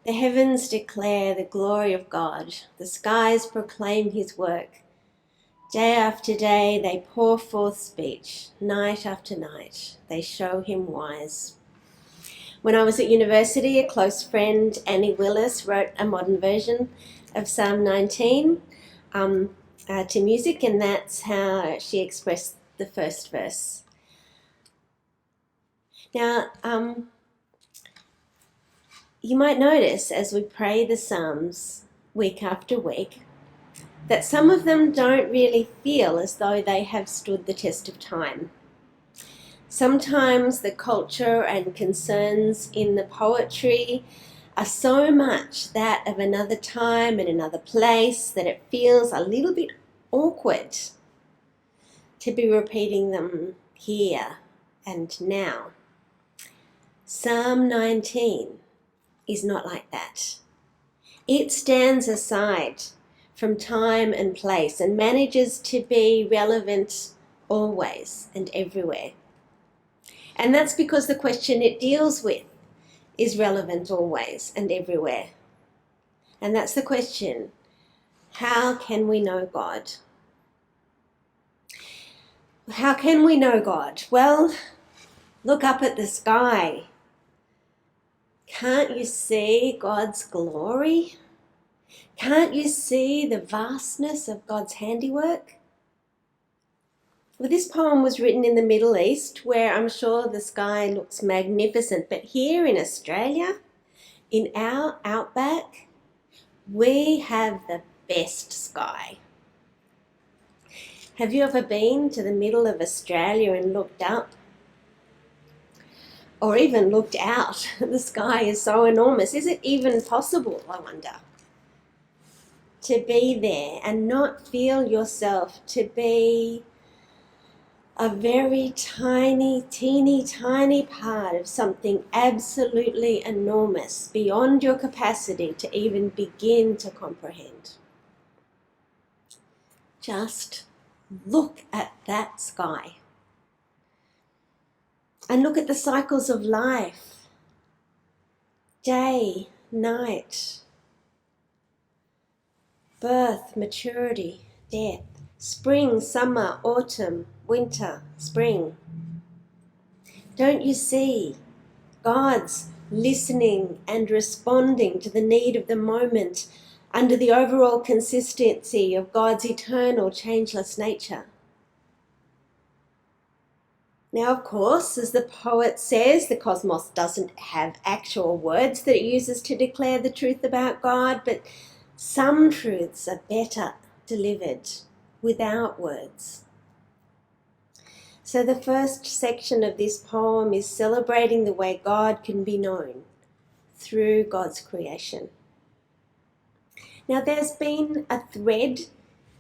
The heavens declare the glory of God. The skies proclaim his work. Day after day they pour forth speech. Night after night they show him wise. When I was at university, a close friend, Annie Willis, wrote a modern version of Psalm 19 to music, and that's how she expressed the first verse. Now, you might notice as we pray the Psalms week after week that some of them don't really feel as though they have stood the test of time. Sometimes the culture and concerns in the poetry are so much that of another time and another place that it feels a little bit awkward to be repeating them here and now. Psalm 19 is not like that. It stands aside from time and place and manages to be relevant always and everywhere. And that's because the question it deals with is relevant always and everywhere. And that's the question, how can we know God? How can we know God? Well, look up at the sky. Can't you see God's glory? Can't you see the vastness of God's handiwork? Well, this poem was written in the Middle East, where I'm sure the sky looks magnificent. But here in Australia, in our outback, we have the best sky. Have you ever been to the middle of Australia and looked up? Or even looked out? The sky is so enormous. Is it even possible, I wonder, to be there and not feel yourself to be a very tiny, teeny tiny part of something absolutely enormous beyond your capacity to even begin to comprehend? Just look at that sky. And look at the cycles of life. Day, night, birth, maturity, death, spring, summer, autumn, winter, spring. Don't you see God's listening and responding to the need of the moment under the overall consistency of God's eternal, changeless nature? Now, of course, as the poet says, the cosmos doesn't have actual words that it uses to declare the truth about God, but some truths are better delivered without words. So the first section of this poem is celebrating the way God can be known through God's creation. Now, there's been a thread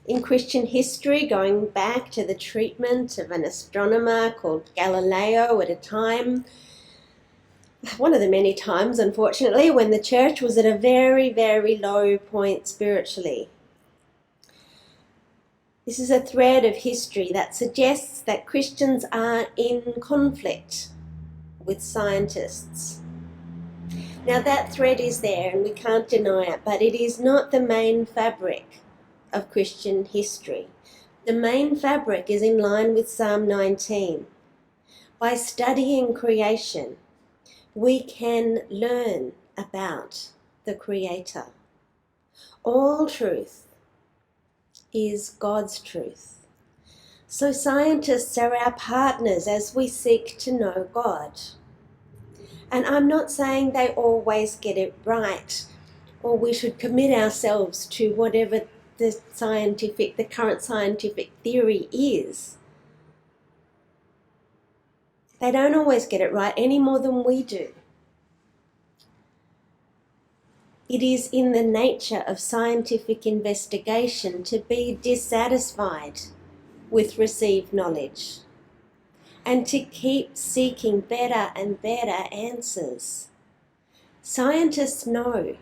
in Christian history going back to the treatment of an astronomer called Galileo at a time, one of the many times, unfortunately, when the church was at a very, very low point spiritually. This is a thread of history that suggests that Christians are in conflict with scientists. Now, that thread is there and we can't deny it, but it is not the main fabric of Christian history. The main fabric is in line with Psalm 19. By studying creation, we can learn about the Creator. All truth is God's truth. So scientists are our partners as we seek to know God. And I'm not saying they always get it right, or we should commit ourselves to whatever the current scientific theory is. They don't always get it right any more than we do. It is in the nature of scientific investigation to be dissatisfied with received knowledge and to keep seeking better and better answers. Scientists know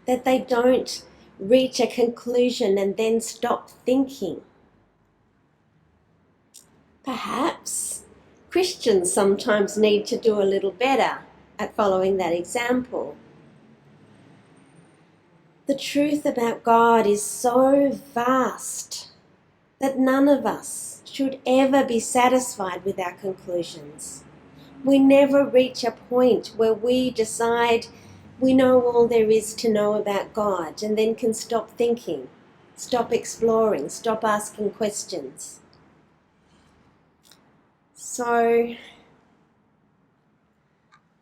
that they don't reach a conclusion and then stop thinking. Perhaps Christians sometimes need to do a little better at following that example. The truth about God is so vast that none of us should ever be satisfied with our conclusions. We never reach a point where we decide we know all there is to know about God and then can stop thinking, stop exploring, stop asking questions. So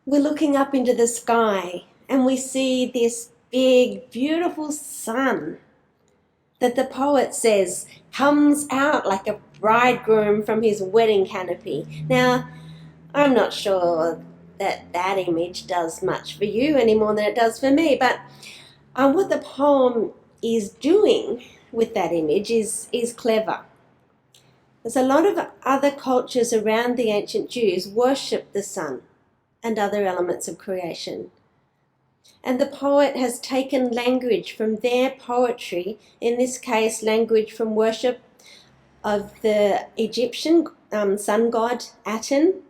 we're looking up into the sky and we see this big, beautiful sun that the poet says comes out like a bridegroom from his wedding canopy. Now, I'm not sure that that image does much for you any more than it does for me, but what the poem is doing with that image is clever. There's a lot of other cultures around the ancient Jews worship the sun and other elements of creation. And the poet has taken language from their poetry, in this case language from worship of the Egyptian sun god Aten,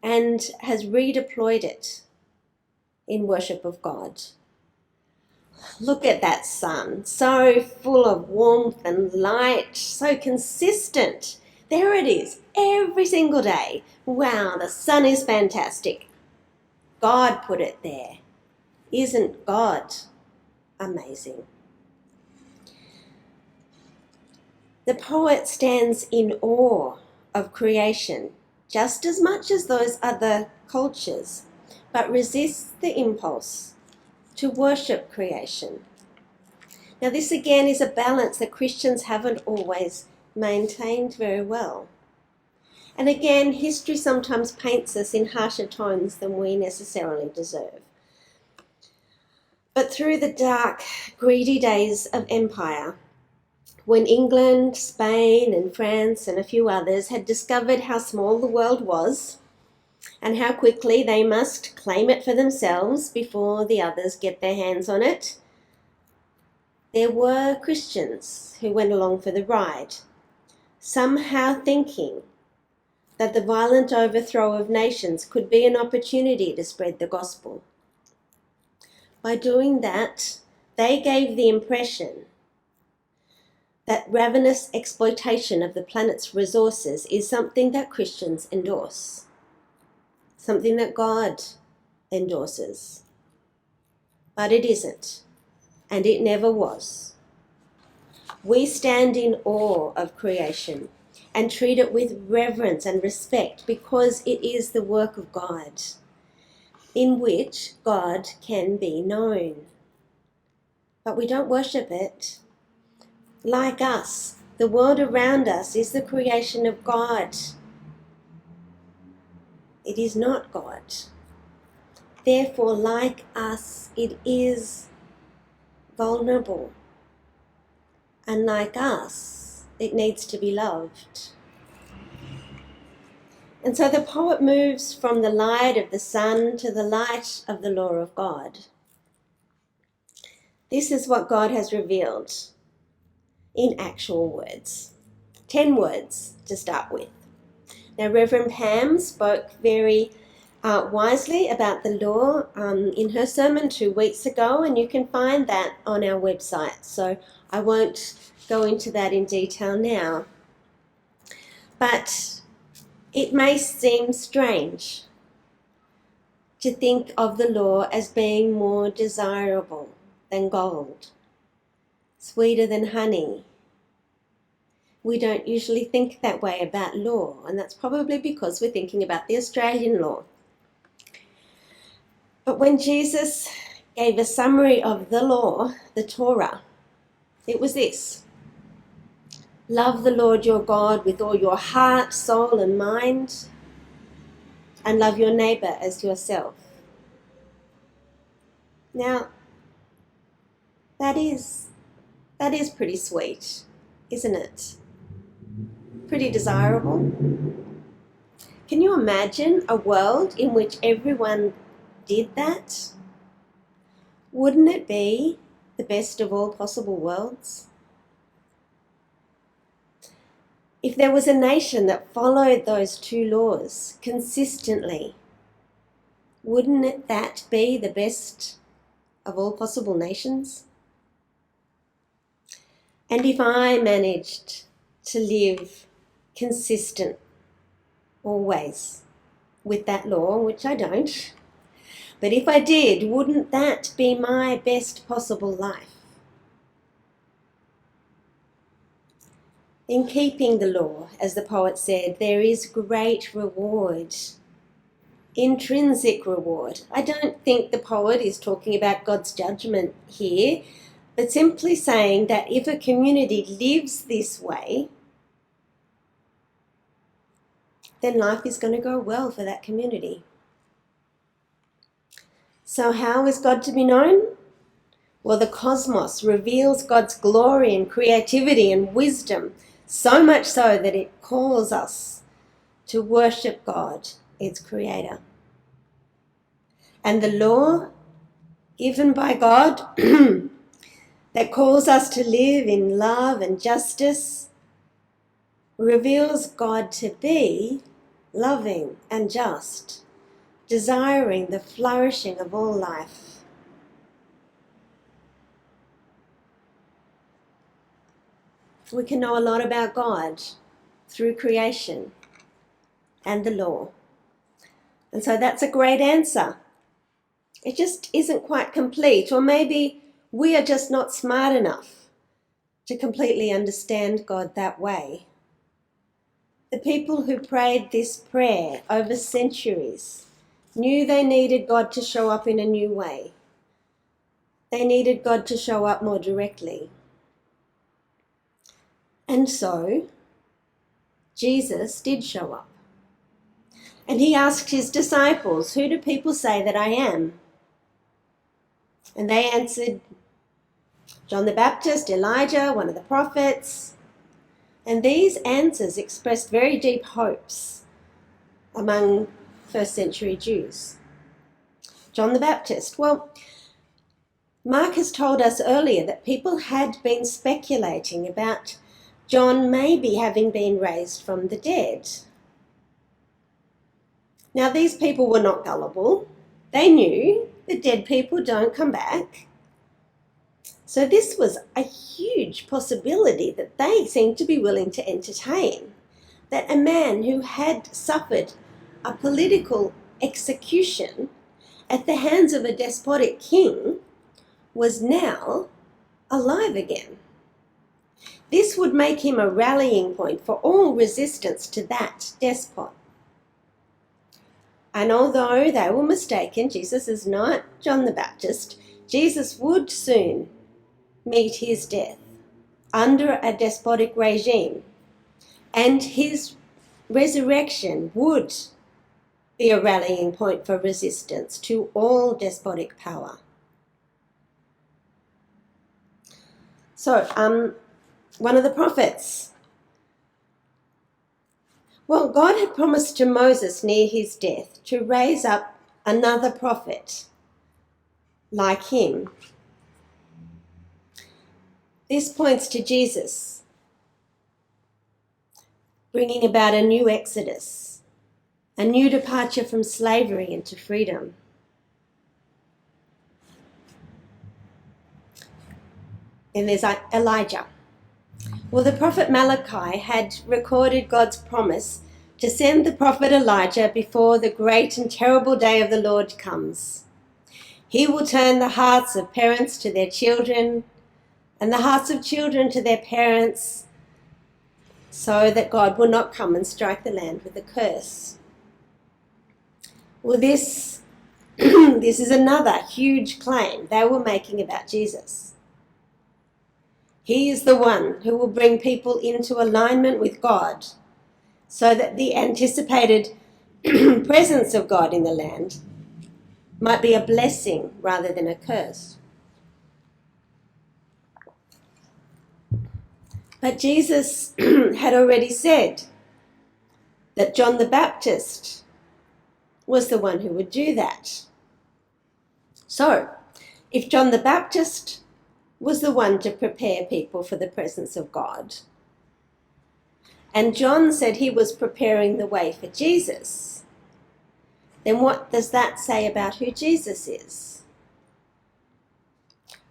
and has redeployed it in worship of God. Look at that sun, so full of warmth and light, so consistent. There it is, every single day. Wow, the sun is fantastic. God put it there. Isn't God amazing? The poet stands in awe of creation just as much as those other cultures, but resists the impulse to worship creation. Now this again is a balance that Christians haven't always maintained very well. And again, history sometimes paints us in harsher tones than we necessarily deserve. But through the dark, greedy days of empire, when England, Spain and France and a few others had discovered how small the world was and how quickly they must claim it for themselves before the others get their hands on it, there were Christians who went along for the ride, somehow thinking that the violent overthrow of nations could be an opportunity to spread the gospel. By doing that, they gave the impression that ravenous exploitation of the planet's resources is something that Christians endorse, something that God endorses. But it isn't, and it never was. We stand in awe of creation and treat it with reverence and respect because it is the work of God, in which God can be known. But we don't worship it. Like us, the world around us is the creation of God. It is not God. Therefore, like us, it is vulnerable. And like us, it needs to be loved. And so the poet moves from the light of the sun to the light of the law of God. This is what God has revealed in actual words. 10 words to start with. Now, Reverend Pam spoke very wisely about the law in her sermon 2 weeks ago, and you can find that on our website. So I won't go into that in detail now. But it may seem strange to think of the law as being more desirable than gold, sweeter than honey. We don't usually think that way about law, and that's probably because we're thinking about the Australian law. But when Jesus gave a summary of the law, the Torah, it was this: love the Lord your God with all your heart, soul and mind, and love your neighbour as yourself. Now, that is pretty sweet, isn't it? Pretty desirable. Can you imagine a world in which everyone did that? Wouldn't it be the best of all possible worlds? If there was a nation that followed those 2 laws consistently, wouldn't that be the best of all possible nations? And if I managed to live consistent always with that law, which I don't, but if I did, wouldn't that be my best possible life? In keeping the law, as the poet said, there is great reward, intrinsic reward. I don't think the poet is talking about God's judgment here, but simply saying that if a community lives this way, then life is going to go well for that community. So how is God to be known? Well, the cosmos reveals God's glory and creativity and wisdom, so much so that it calls us to worship God, its creator. And the law given by God that calls us to live in love and justice reveals God to be loving and just, desiring the flourishing of all life. We can know a lot about God through creation and the law. And so that's a great answer. It just isn't quite complete, or maybe we are just not smart enough to completely understand God that way. The people who prayed this prayer over centuries knew they needed God to show up in a new way. They needed God to show up more directly. And so, Jesus did show up. And he asked his disciples, "Who do people say that I am?" And they answered, "John the Baptist, Elijah, one of the prophets." And these answers expressed very deep hopes among first century Jews. John the Baptist. Well, Mark has told us earlier that people had been speculating about John maybe having been raised from the dead. Now, these people were not gullible. They knew that dead people don't come back. So this was a huge possibility that they seemed to be willing to entertain, that a man who had suffered a political execution at the hands of a despotic king was now alive again. This would make him a rallying point for all resistance to that despot. And although they were mistaken, Jesus is not John the Baptist, Jesus would soon meet his death under a despotic regime, and his resurrection would be a rallying point for resistance to all despotic power. So, one of the prophets. Well, God had promised to Moses near his death to raise up another prophet like him. This points to Jesus, bringing about a new exodus, a new departure from slavery into freedom. Then there's Elijah. Well, the prophet Malachi had recorded God's promise to send the prophet Elijah before the great and terrible day of the Lord comes. He will turn the hearts of parents to their children and the hearts of children to their parents, so that God will not come and strike the land with a curse. Well, this is another huge claim they were making about Jesus. He is the one who will bring people into alignment with God so that the anticipated presence of God in the land might be a blessing rather than a curse. But Jesus had already said that John the Baptist was the one who would do that. So, if John the Baptist was the one to prepare people for the presence of God, and John said he was preparing the way for Jesus, then what does that say about who Jesus is?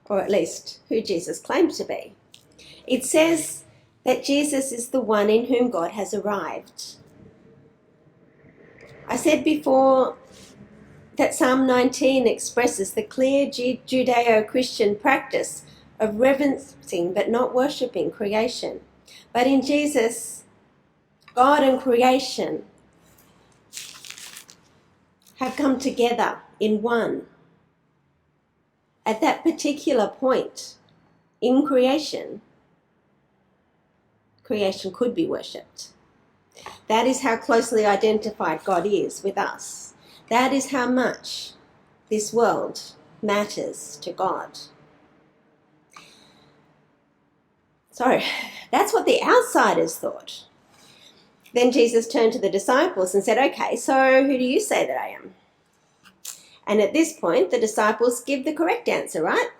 or at least who Jesus claimed to be. It says that Jesus is the one in whom God has arrived. I said before that Psalm 19 expresses the clear Judeo-Christian practice of reverencing but not worshipping creation. But in Jesus, God and creation have come together in one. At that particular point in creation, creation could be worshipped. That is how closely identified God is with us. That is how much this world matters to God. So that's what the outsiders thought. Then Jesus turned to the disciples and said, okay, so who do you say that I am? And at this point, the disciples give the correct answer, right?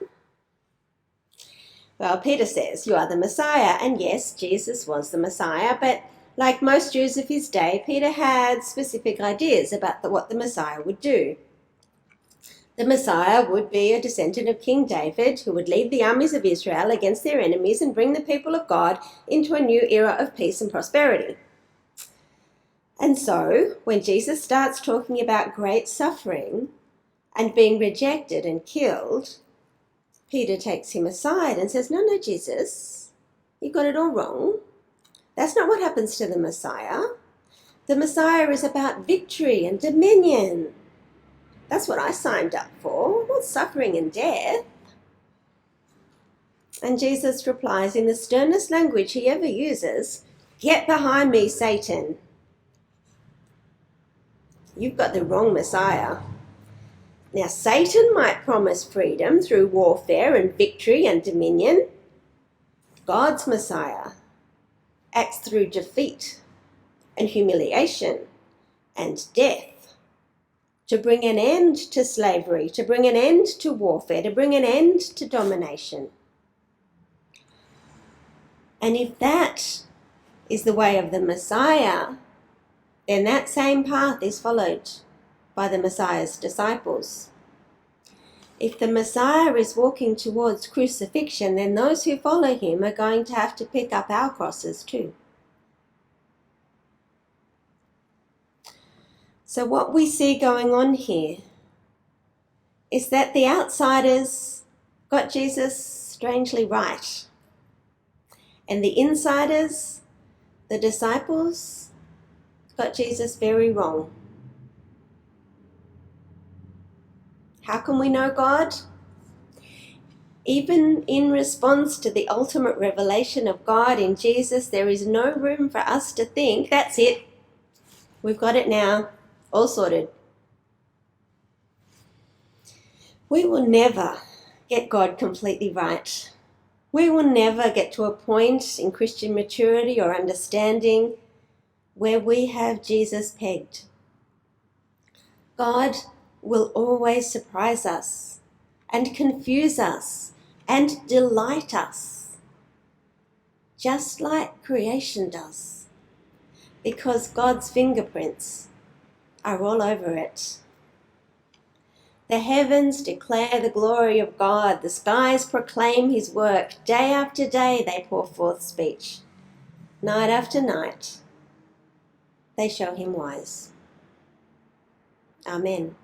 Well, Peter says, you are the Messiah. And yes, Jesus was the Messiah, but like most Jews of his day, Peter had specific ideas about what the Messiah would do. The Messiah would be a descendant of King David who would lead the armies of Israel against their enemies and bring the people of God into a new era of peace and prosperity. And so, when Jesus starts talking about great suffering and being rejected and killed, Peter takes him aside and says, no, Jesus, you got it all wrong. That's not what happens to the Messiah. The Messiah is about victory and dominion. That's what I signed up for, not suffering and death. And Jesus replies in the sternest language he ever uses, get behind me, Satan. You've got the wrong Messiah. Now, Satan might promise freedom through warfare and victory and dominion. God's Messiah acts through defeat and humiliation and death to bring an end to slavery, to bring an end to warfare, to bring an end to domination. And if that is the way of the Messiah, then that same path is followed by the Messiah's disciples. If the Messiah is walking towards crucifixion, then those who follow him are going to have to pick up our crosses too. So what we see going on here is that the outsiders got Jesus strangely right. And the insiders, the disciples, got Jesus very wrong. How can we know God? Even in response to the ultimate revelation of God in Jesus, there is no room for us to think, that's it, we've got it now, all sorted. We will never get God completely right. We will never get to a point in Christian maturity or understanding where we have Jesus pegged. God will always surprise us and confuse us and delight us, just like creation does, because God's fingerprints are all over it. The heavens declare the glory of God. The skies proclaim his work. Day after day they pour forth speech. Night after night they show him wise. Amen.